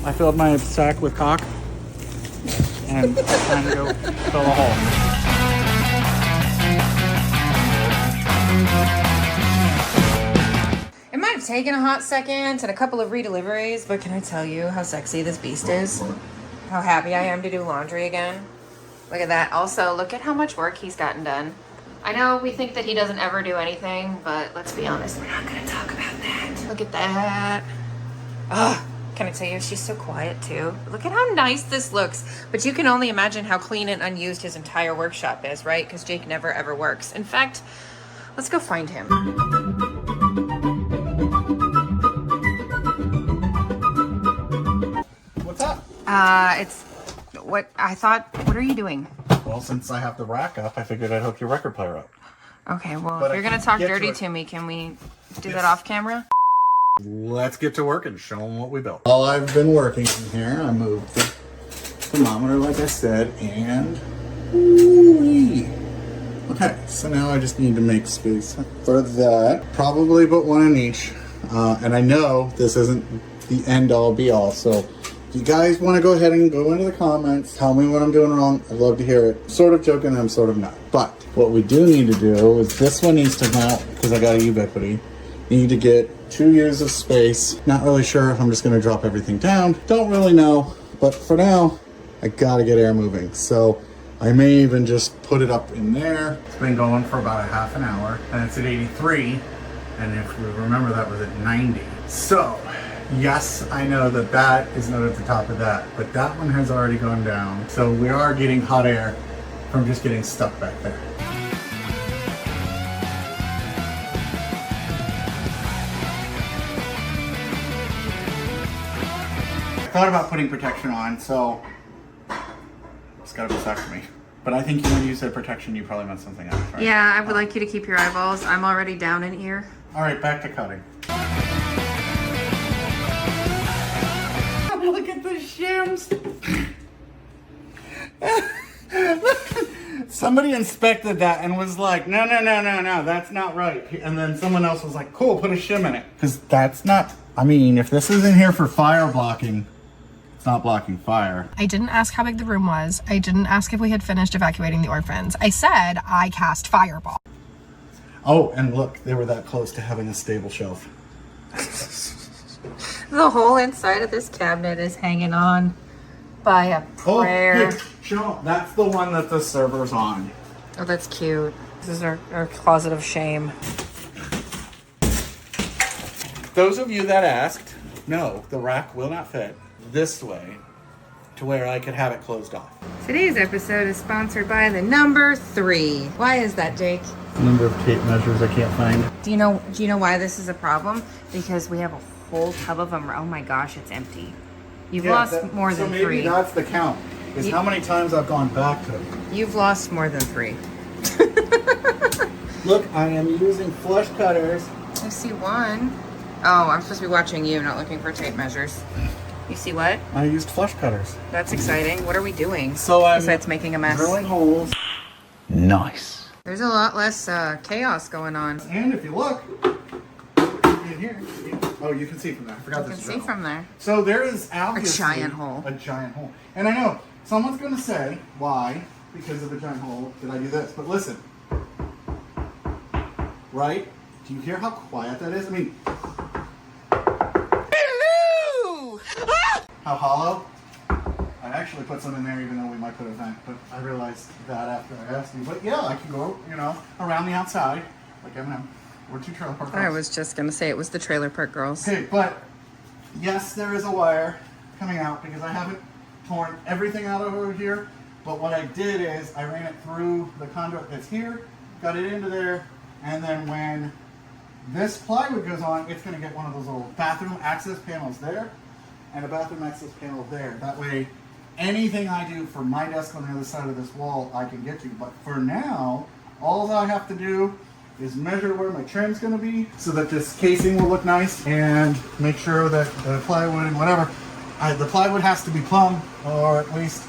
I filled my sack with caulk and it's time to go fill a hole. It might have taken a hot second and a couple of redeliveries, but can I tell you how sexy this beast is? How happy I am to do laundry again. Look at that. Also, look at how much work he's gotten done. I know we think that he doesn't ever do anything, but let's be honest, we're not gonna talk about that. Look at that. Ugh. Can I tell you, she's so quiet too. Look at how nice this looks. But you can only imagine how clean and unused his entire workshop is, right? Because Jake never ever works. In fact, let's go find him. What's up? It's what I thought. What are you doing? Well, since I have the rack up, I figured I'd hook your record player up. Okay, well, But if you're gonna talk dirty to me, can we do that off camera? Let's get to work and show them what we built. While I've been working in here, I moved the thermometer, like I said, and ooh-wee. Okay, so now I just need to make space for that. Probably put one in each. And I know this isn't the end-all be-all, so if you guys want to go ahead and go into the comments, tell me what I'm doing wrong. I'd love to hear it. Sort of joking, I'm sort of not. But what we do need to do is this one needs to mount, because I got a Ubiquity. Need to get 2 years of space. Not really sure if I'm just going to drop everything down. Don't really know. But for now, I got to get air moving. So I may even just put it up in there. It's been going for about a half an hour and it's at 83. And if we remember, that was at 90. So yes, I know that that is not at the top of that, but that one has already gone down. So we are getting hot air from just getting stuck back there. I thought about putting protection on, so it's gotta be stuck for me. But I think when you said protection, you probably meant something else, right? Yeah, I would like you to keep your eyeballs. I'm already down in ear. All right, back to cutting. Look at the shims. Somebody inspected that and was like, no, that's not right. And then someone else was like, cool, put a shim in it. Because that's not, I mean, if this isn't here for fire blocking, it's not blocking fire. I didn't ask how big the room was. I didn't ask if we had finished evacuating the orphans. I said I cast fireball. Oh, and look, they were that close to having a stable shelf. The whole inside of this cabinet is hanging on by a prayer. Oh, here, show. That's the one that the server's on. Oh, that's cute. This is our closet of shame. Those of you that asked, no, the rack will not fit this way to where I could have it closed off. Today's episode is sponsored by the number 3. Why is that, Jake? Number of tape measures I can't find. Do you know why this is a problem? Because we have a whole tub of them. Oh my gosh, it's empty. You've lost more than 3. So maybe that's the count. Is how many times I've gone back to it. You've lost more than 3. Look, I am using flush cutters. I see one. Oh, I'm supposed to be watching you, not looking for tape measures. You see what? I used flush cutters. That's exciting. What are we doing? So I'm besides making a mess. Drilling holes. Nice. There's a lot less chaos going on. And if you look in here, oh, you can see from there. I forgot You this. can see from there. So there is obviously a giant hole. A giant hole. And I know someone's going to say, why? Because of a giant hole did I do this? But listen, right? Do you hear how quiet that is? I mean, hello! How hollow? I actually put some in there even though we might put a vent, but I realized that after I asked you. But yeah, I can go, around the outside, like M&M, or 2 trailer park girls. I was just going to say it was the Trailer Park Girls. Okay, but yes, there is a wire coming out because I haven't torn everything out over here. But what I did is I ran it through the conduit that's here, got it into there, and then when this plywood goes on, it's going to get one of those little bathroom access panels there and a bathroom access panel there. That way, anything I do for my desk on the other side of this wall, I can get to. But for now, all I have to do is measure where my trim's going to be so that this casing will look nice and make sure that the plywood and whatever, the plywood has to be plumb, or at least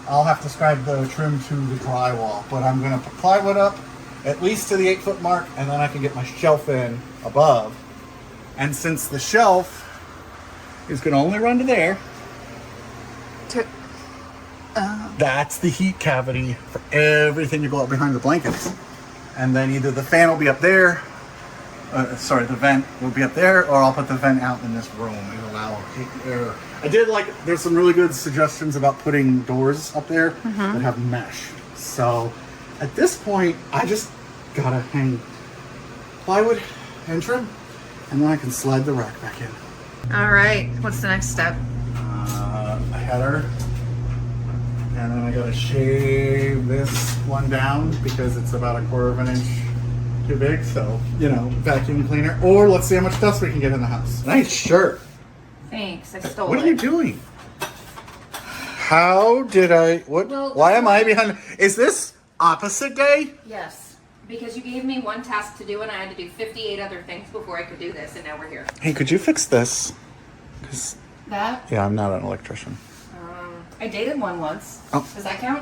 I'll have to scribe the trim to the drywall. But I'm going to put plywood up at least to the 8-foot mark, and then I can get my shelf in above. And since the shelf is going to only run to there. That's the heat cavity for everything to go up behind the blankets. And then either the fan will be up there, the vent will be up there, or I'll put the vent out in this room and allow air. I did there's some really good suggestions about putting doors up there that have mesh. So at this point, I just gotta hang plywood and trim, and then I can slide the rack back in. All right, what's the next step? A header. And then I gotta shave this one down because it's about 1/4 of an inch too big. So, vacuum cleaner. Or let's see how much dust we can get in the house. Nice shirt. Thanks, I stole What it. are you doing? How did I, why am I behind? Is this opposite day? Yes, because you gave me one task to do and I had to do 58 other things before I could do this, and now we're here. Hey, could you fix this? 'Cause, That? yeah, I'm not an electrician. I dated one once. Oh. Does that count?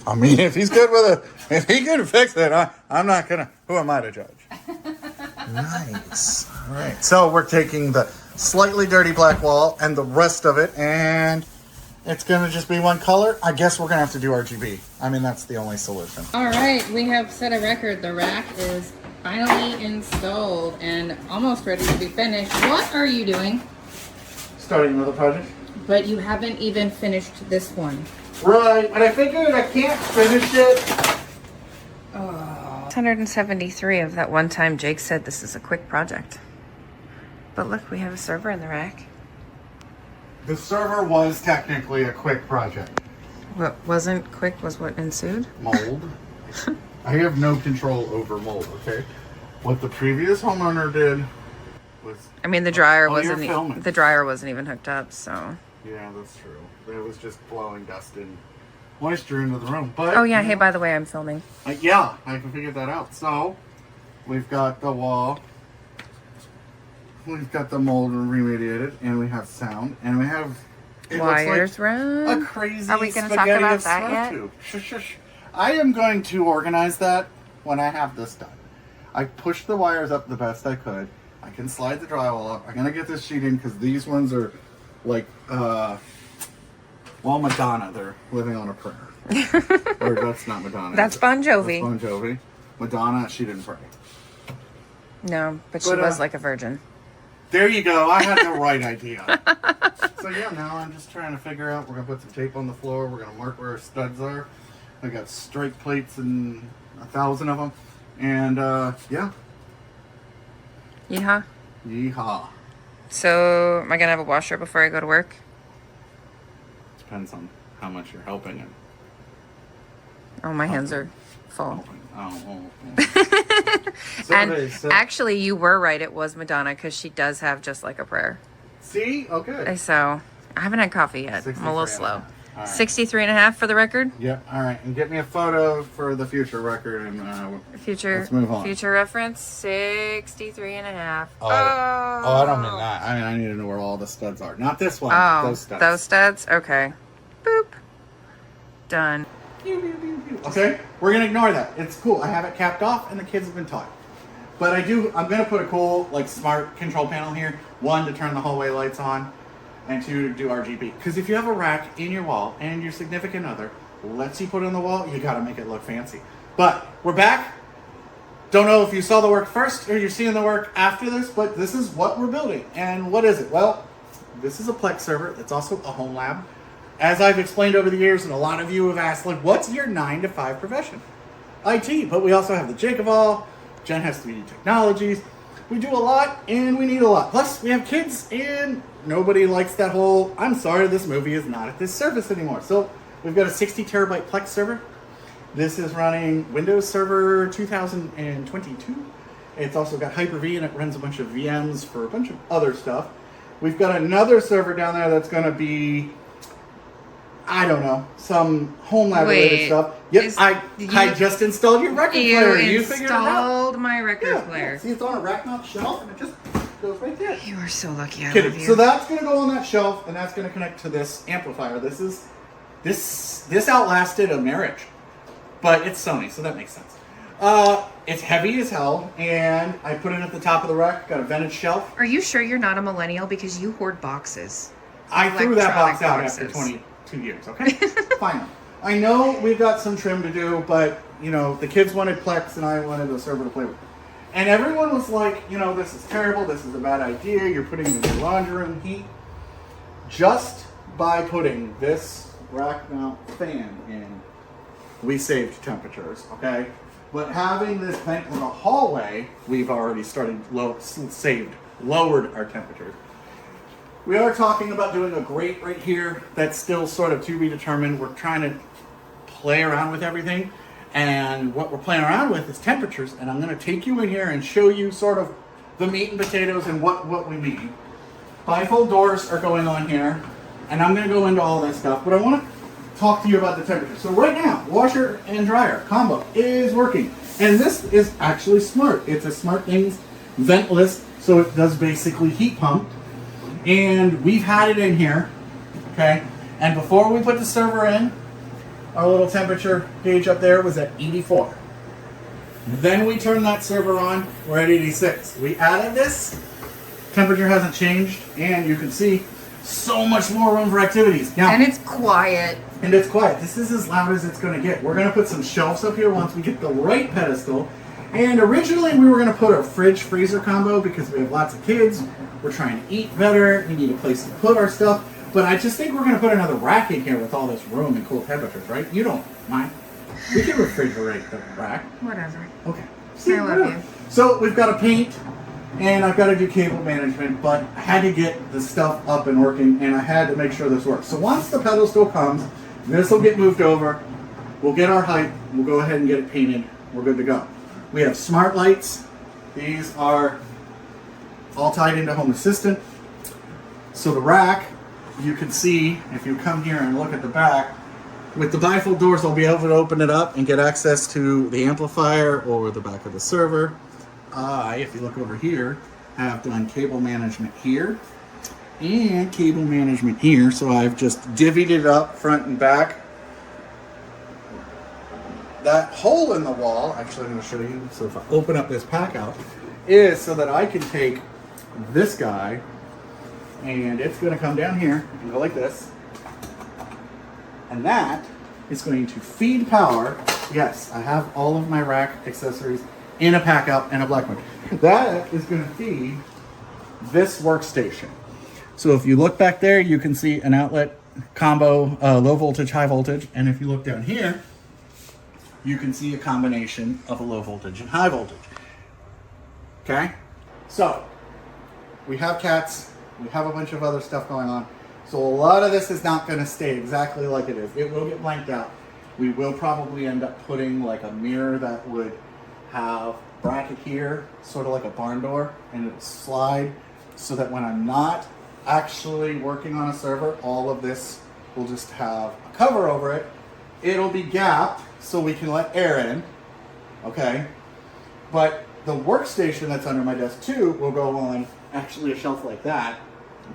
I mean, if he's good with it, if he can fix it, I'm not gonna, who am I to judge? Nice. All right. So we're taking the slightly dirty black wall and the rest of it, and it's gonna just be one color. I guess we're gonna have to do RGB. I mean, that's the only solution. All right, we have set a record. The rack is finally installed and almost ready to be finished. What are you doing? Starting another project? But you haven't even finished this one. Right, but I figured I can't finish it. 173 of that one time Jake said this is a quick project. But look, we have a server in the rack. The server was technically a quick project. What wasn't quick was what ensued. Mold. I have no control over mold, okay? What the previous homeowner did was... I mean, the dryer Oh, you're wasn't filming. the dryer wasn't even hooked up, so. Yeah, that's true. It was just blowing dust and moisture into the room. But Oh yeah, hey, by the way, I'm filming. Yeah, I can figure that out. So we've got the wall, we've got the mold remediated, and we have sound, and we have Wires run. a crazy Are we gonna talk spaghetti about of that stuff yet? too. Shush. I am going to organize that when I have this done. I pushed the wires up the best I could. I can slide the drywall up. I'm gonna get this sheet in because these ones are like Madonna, they're living on a prayer. Or that's not Madonna. That's Bon Jovi. That's Bon Jovi. Madonna, she didn't pray. No, but she But, was like a virgin. There you go. I had the right idea. So yeah, now I'm just trying to figure out. We're gonna put some tape on the floor. We're gonna mark where our studs are. I got strike plates and 1,000 of them. And yeah. Yeehaw. Yeehaw. So, am I gonna have a washer before I go to work? Depends on how much you're helping it. Oh, my hands are full. Oh. And actually, you were right. It was Madonna because she does have just like a prayer. See? Okay. So, I haven't had coffee yet. I'm a little 63 slow. and a half. All right. 63 and a half for the record. Yep. All right. And get me a photo for the future record. And let's move on. Future reference 63 and a half. Oh, I don't mean that. I mean, I need to know where all the studs are. Not this one. Oh, those studs. those studs? Okay. Boop. Done. Okay, we're gonna ignore that. It's cool. I have it capped off, and the kids have been taught. But I'm gonna put a cool, smart control panel here. One, to turn the hallway lights on, and two, to do RGB. Because if you have a rack in your wall, and your significant other lets you put it on the wall, you gotta make it look fancy. But we're back. Don't know if you saw the work first, or you're seeing the work after this, but this is what we're building. And what is it? Well, this is a Plex server. It's also a home lab. As I've explained over the years, and a lot of you have asked, what's your 9-to-5 profession? IT, but we also have the JakeOfALL, Jen has 3D Technologies. We do a lot, and we need a lot. Plus, we have kids, and nobody likes that whole, I'm sorry, this movie is not at this service anymore. So, we've got a 60 terabyte Plex server. This is running Windows Server 2022. It's also got Hyper-V, and it runs a bunch of VMs for a bunch of other stuff. We've got another server down there that's going to be, I don't know, some home lab related stuff. Yep, I just installed your record player. You figured it out. installed my record player. Yeah. See, it's on a rack mount shelf, and it just goes right there. You are so lucky. I Kidding. love you. So that's going to go on that shelf, and that's going to connect to this amplifier. This outlasted a marriage, but it's Sony, so that makes sense. It's heavy as hell, and I put it at the top of the rack. Got a vented shelf. Are you sure you're not a millennial because you hoard boxes? I threw that box out Electronic after boxes. 22 years, okay? Finally. I know we've got some trim to do, but, you know, the kids wanted Plex and I wanted the server to play with. And everyone was like, you know, this is terrible, this is a bad idea, you're putting in your laundry room heat. Just by putting this rack mount fan in, we saved temperatures, okay? But having this vent in the hallway, we've already lowered our temperatures. We are talking about doing a grate right here. That's still sort of to be determined. We're trying to play around with everything. And what we're playing around with is temperatures. And I'm going to take you in here and show you sort of the meat and potatoes and what we mean. Bifold doors are going on here. And I'm going to go into all that stuff. But I want to talk to you about the temperature. So right now, washer and dryer combo is working. And this is actually smart. It's a SmartThings ventless. So it does basically heat pump. And we've had it in here, okay? And before we put the server in, our little temperature gauge up there was at 84. Then we turned that server on, we're at 86. We added this, temperature hasn't changed, and you can see so much more room for activities. Now, And it's quiet. and it's quiet. This is as loud as it's going to get. We're going to put some shelves up here once we get the right pedestal. And originally we were going to put a fridge-freezer combo because we have lots of kids. We're trying to eat better. We need a place to put our stuff. But I just think we're going to put another rack in here with all this room and cool temperatures, right? You don't mind. We can refrigerate the rack. Whatever. Okay. I love you. So we've got to paint, and I've got to do cable management, but I had to get the stuff up and working, and I had to make sure this works. So once the pedestal comes, this will get moved over. We'll get our height. We'll go ahead and get it painted. We're good to go. We have smart lights. These are all tied into Home Assistant. So the rack, you can see, if you come here and look at the back, with the bifold doors, I'll be able to open it up and get access to the amplifier or the back of the server. If you look over here, have done cable management here and cable management here. So I've just divvied it up front and back. That hole in the wall, actually I'm going to show you, so if I open up this PACKOUT, is so that I can take this guy and it's going to come down here and go like this. And that is going to feed power. Yes, I have all of my rack accessories in a PACKOUT and a black one. That is going to feed this workstation. So if you look back there, you can see an outlet combo, low voltage, high voltage. And if you look down here, you can see a combination of a low voltage and high voltage. Okay? So, we have cats, we have a bunch of other stuff going on. So a lot of this is not going to stay exactly like it is. It will get blanked out. We will probably end up putting like a mirror that would have bracket here, sort of like a barn door, and it'll slide so that when I'm not actually working on a server, all of this will just have a cover over it. It'll be gapped so we can let air in, okay? But the workstation that's under my desk too will go on actually a shelf like that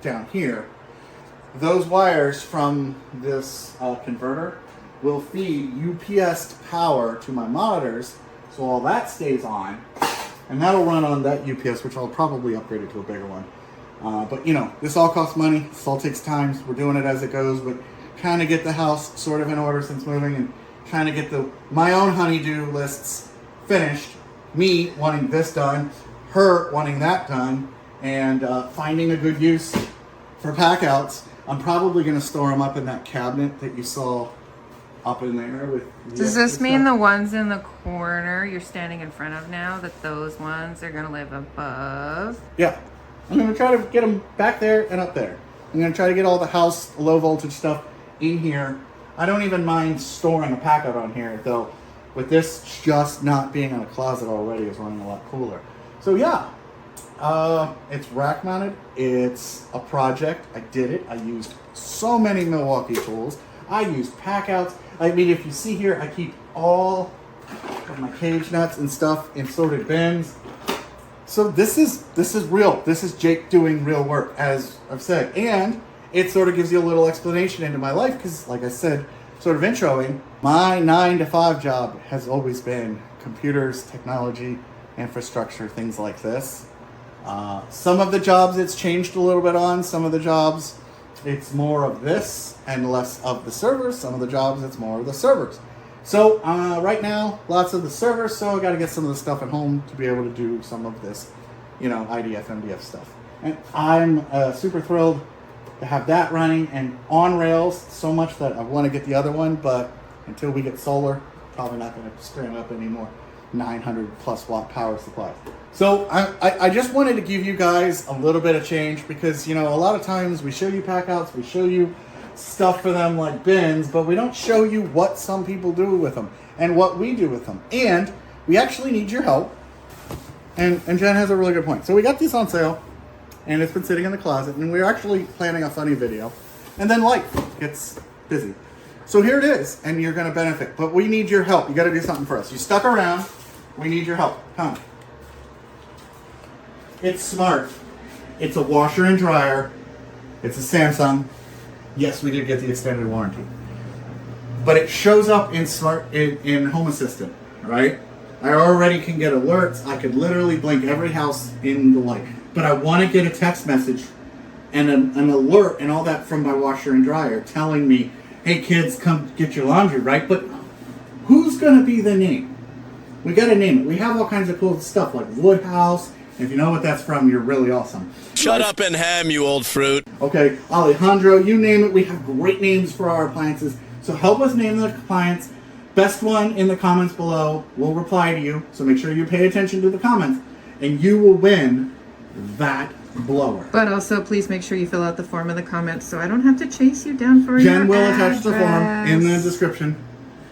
down here. Those wires from this converter will feed UPS power to my monitors, so all that stays on, and that'll run on that UPS, which I'll probably upgrade it to a bigger one. But you know, this all costs money, this all takes time, we're doing it as it goes, but trying to get the house sort of in order since moving, and trying to get my own honey-do lists finished, me wanting this done, her wanting that done, and finding a good use for PACKOUTs. I'm probably going to store them up in that cabinet that you saw up in there. Does this mean the ones in the corner you're standing in front of now, that those ones are going to live above? Yeah. I'm going to try to get them back there and up there. I'm going to try to get all the house low voltage stuff in here. I don't even mind storing a PACKOUT on here, though. With this just not being in a closet already is running a lot cooler. So yeah. It's rack mounted. It's a project. I did it. I used so many Milwaukee tools. I used PACKOUTs. I mean, if you see here, I keep all of my cage nuts and stuff in sorted bins. So this is real. This is Jake doing real work, as I've said. And it sort of gives you a little explanation into my life because, like I said, sort of introing, my 9 to 5 job has always been computers, technology, infrastructure, things like this. Some of the jobs it's changed a little bit on. Some of the jobs it's more of this and less of the servers. Some of the jobs it's more of the servers. So right now, lots of the servers, so I got to get some of the stuff at home to be able to do some of this, you know, IDF, MDF stuff. And I'm super thrilled to have that running and on rails so much that I want to get the other one, but until we get solar, probably not going to string up any more 900 plus watt power supplies. So I just wanted to give you guys a little bit of change because, you know, a lot of times we show you packouts, we show you stuff for them like bins, but we don't show you what some people do with them and what we do with them. And we actually need your help. And Jen has a really good point. So we got these on sale and it's been sitting in the closet and we're actually planning a funny video. And then life gets busy. So here it is and you're gonna benefit, but we need your help. You gotta do something for us. You stuck around, we need your help. Come. It's smart. It's a washer and dryer. It's a Samsung. Yes, we did get the extended warranty. But it shows up in in Home Assistant, right? I already can get alerts. I could literally blink every house in the light. But I want to get a text message and an alert and all that from my washer and dryer telling me, hey kids, come get your laundry, right? But who's going to be the name? We got to name it. We have all kinds of cool stuff like Woodhouse. If you know what that's from, you're really awesome. Shut up and ham, you old fruit. Okay, Alejandro, you name it. We have great names for our appliances. So help us name the appliance. Best one in the comments below. We'll reply to you. So make sure you pay attention to the comments. And you will win that blower. But also, please make sure you fill out the form in the comments so I don't have to chase you down for your Jen will attach the form address. in the description.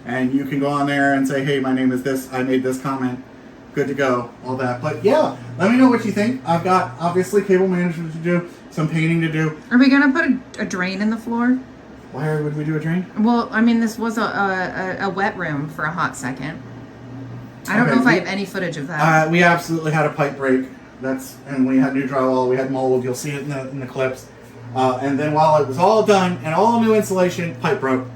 And you can go on there and say, hey, my name is this. I made this comment. Good to go, all that. But yeah, let me know what you think. I've got obviously cable management to do, some painting to do. Are we gonna put a drain in the floor? Why would we do a drain? Well, I mean, this was a wet room for a hot second. I don't Okay, know if I have any footage of that. We absolutely had a pipe break. And we had new drywall, we had mold. You'll see it in the clips. And then while it was all done and all new insulation, pipe broke.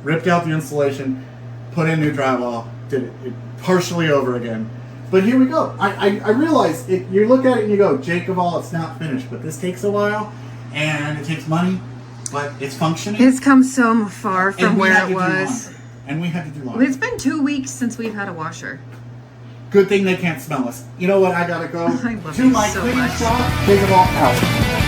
Ripped out the insulation, put in new drywall, did it partially over again. But here we go. I realize you look at it and you go, JakeOfALL, it's not finished. But this takes a while and it takes money, but it's functioning. It's come so far from And we had where to it do was. laundry. And we had to do Well, laundry. it's been 2 weeks since we've had a washer. Good thing they can't smell us. You know what? I gotta go I love to you my so cleaning much. shop. JakeOfALL out.